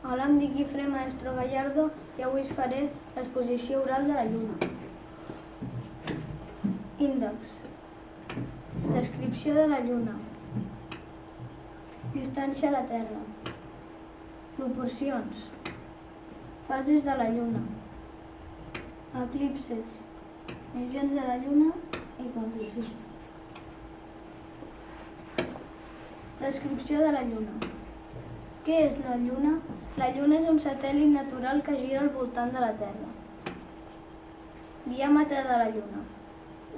Hola, em dic Guifré Maestro Gallardo i avui us faré l'exposició oral de la Lluna. Índex. Descripció de la Lluna. Distància a la Terra. Proporcions. Fases de la Lluna. Eclipses. Missions de la Lluna i conclusió. Descripció de la Lluna. Què és la Lluna? La Lluna és un satèl·lit natural que gira al voltant de la Terra. Diàmetre de la Lluna.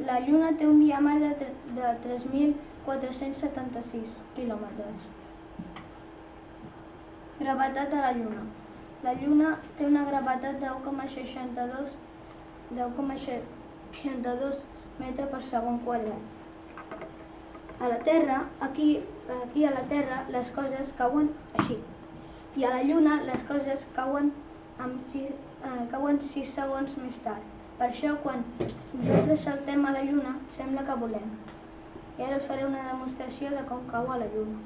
La Lluna té un diàmetre de 3.476 quilòmetres. Gravetat de la Lluna. La Lluna té una gravetat de 10,62 metres per segon quadrat. A la Terra, aquí a la Terra, les coses cauen així. I a la Lluna les coses cauen 6 segons més tard. Per això, quan nosaltres saltem a la Lluna, sembla que volem. I ara us faré una demostració de com cau a la Lluna.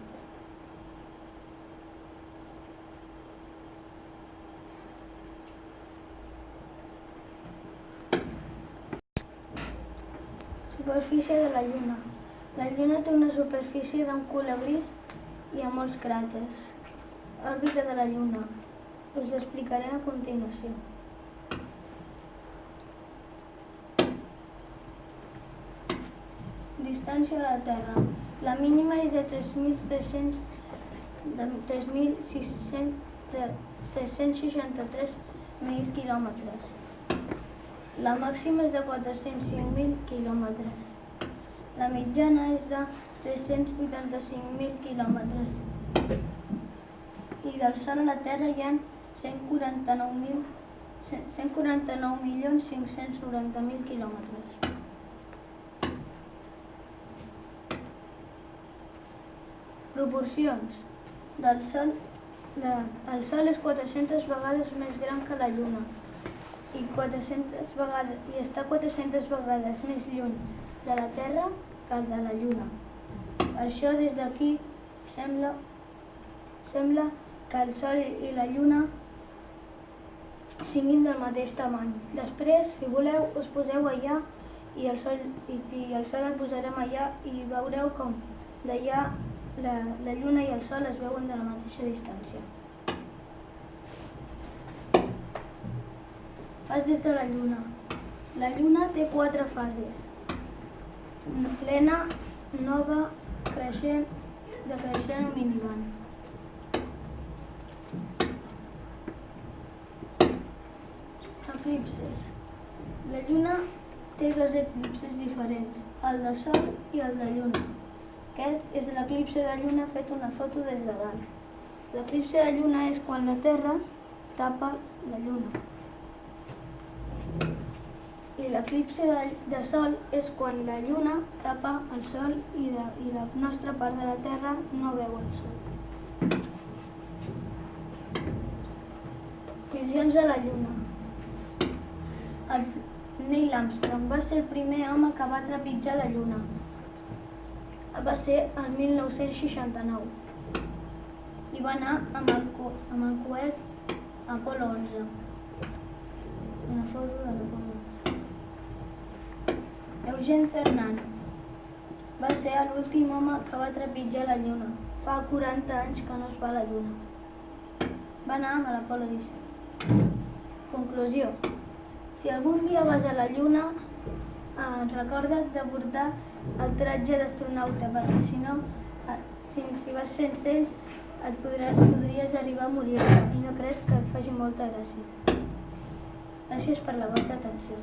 Superfície de la Lluna. La Lluna té una superfície d'un color gris i hi ha molts cràters. Òrbita de la Lluna. Us l'explicaré a continuació. Distància a la Terra. La mínima és de 363.000 quilòmetres. La màxima és de 405.000 quilòmetres. La mitjana és de 385.000 quilòmetres. I del Sol a la Terra hi ha 149.590.000 quilòmetres. Proporcions. El Sol és 400 vegades més gran que la Lluna i està 400 vegades més lluny de la Terra que el de la Lluna. Per això, des d'aquí, sembla que el Sol i la Lluna siguin del mateix tamany. Després, si voleu, us poseu allà i el Sol el posarem allà i veureu com d'allà la Lluna i el Sol es veuen de la mateixa distància. Fases de la Lluna. La Lluna té 4 fases: plena, nova, creixent, decreixent o minvant. Eclipses. La Lluna té 2 eclipses diferents, el de Sol i el de Lluna. Aquest és l'eclipse de Lluna fet una foto des de dalt. L'eclipse de Lluna és quan la Terra tapa la Lluna. I l'eclipse de Sol és quan la Lluna tapa el Sol i la nostra part de la Terra no veu el Sol. Missions a la Lluna. Neil Armstrong va ser el primer home que va trepitjar la Lluna. Va ser el 1969 i va anar amb el coet Apollo 11. Una foto de l'Apollo 11. Eugene Cernan va ser l'últim home que va trepitjar la Lluna. Fa 40 anys que no es va a la Lluna. Va anar amb l'Apollo 17. Conclusió. Si algun dia vas a la Lluna, recorda't de portar el tratge d'astronauta, perquè si no, si vas sense ell, podries arribar a morir i no crec que et faci molta gràcia. Gràcies per la vostra atenció.